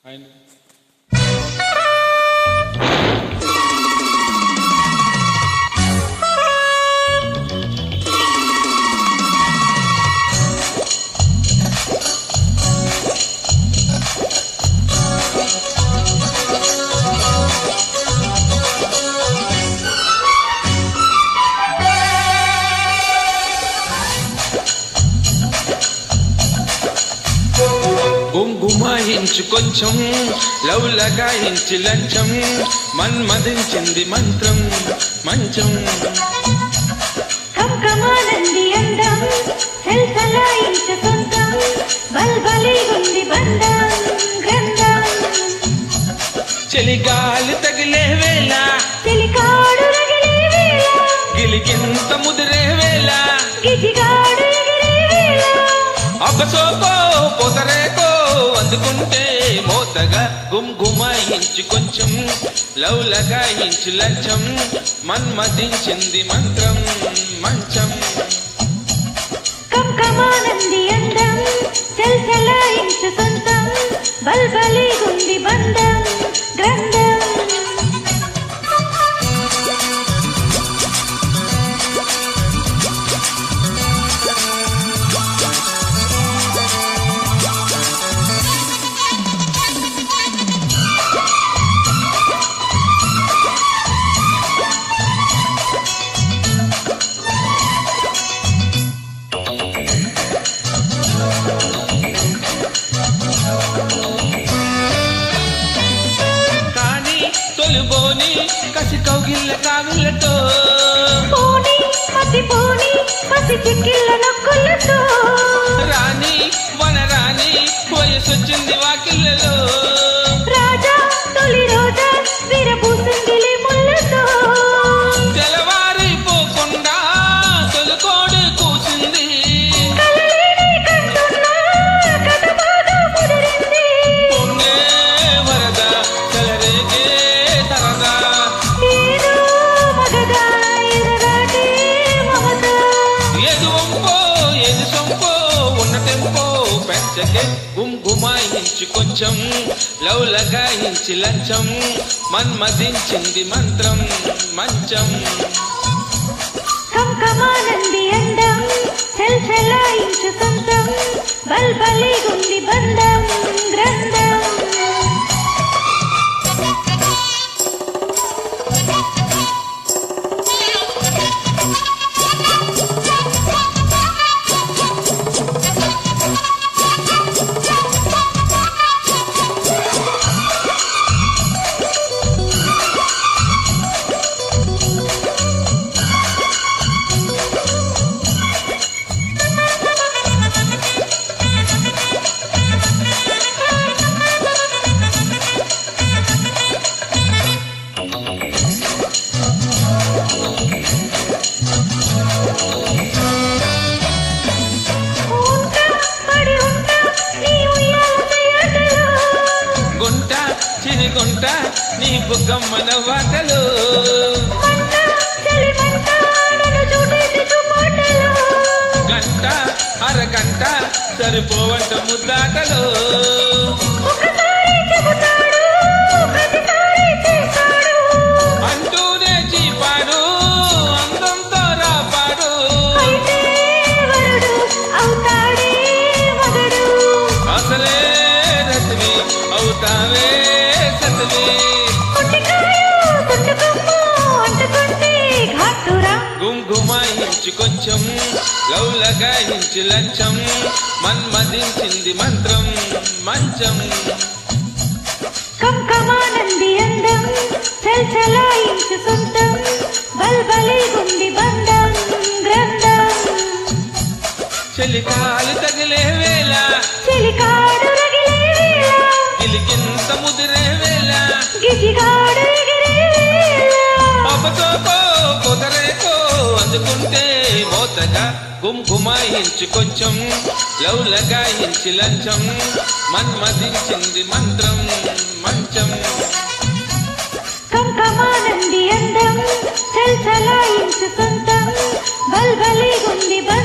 ఆయన గుంగుమాయించు కొంచెం లవ్ లగాయించి లంచం మన్మదించింది మంత్రం మంచం కంకమానంది అందం సెల్సలాయించు సొంతం బల్బలిగుంది బంధం గ్రంథం చలిగాలి తగిలే వేళ చెలికాడు రగిలే వేళ గిలిగింత ముదిరే వేళ గిజిగాడు ఎగిరే వేళ అబ్బసోకో పొదరేకో అందుకుంటే మోతగా గుంగుమాయించి కొంచెం లవ్ లగాయించి లంచం మన్మదించింది మంత్రం మంచం కంకమానంది అందం సెల్సలాయించు సొంతం బల్బలిగుంది బంధం గ్రంథం తొలిబోని కసి కౌగిళ్ళ కావిళ్ళతో పోని మతి పోని పసి చిక్కిళ్ళ నొక్కులతో రాణి వనరాణి వయసొచ్చింది వాకిళ్ళలో రాజా తొలి రోజా విరబూసిందిలి ముళ్ళతో తెలవారిపోకుండా తొలికోడు కూసింది కలలేని కంటున్నా కథ బాగా కుదిరింది పొంగే వరద చెలరేగే సరదా ఏదో మగదా ఎరగాటే మమత ఏది వంపో ఏది సొంపో ఉన్న టెంపో పెంచకే గుంగుమాయించి కొంచెం లవ్ లగాయించి లంచం మన్మదించింది మంత్రం మంచం కంకమానంది అందం సెల్సలాయించు సొంతం బల్బలిగుంది బంధం గ్రంథం గుంట నీ బుగ్గమ్మన వాటలు గంట అరగంట సరిపోవంట ముద్దాటలు అంటూనే చీపాడు అందంతో రాపాడు అసలే రతివి అవుతావే గుంగుమాయించి కొంచెం లవ్ లగాయించి లంచం మన్మదించింది మంత్రం మంచం కంకమానంది అందం సెల్సలాయించు సొంతం బల్బలిగుంది బంధం గ్రంథం చలికాలు తగిలే వేళ చెలికాడు రగిలే వేళ గిలిగింత ముదిరే వేళ గిజిగాడు ఎగిరే వేళ అబ్బసోకో పొదరేకో అందుకుంటే మోతగా గుంగుమాయించి కొంచెం లవ్ లగాయించి లంచం మన్మదించింది మంత్రం మంచం కంకమానంది అందం సెల్సలాయించు సొంతం బల్బలిగుంది బంధం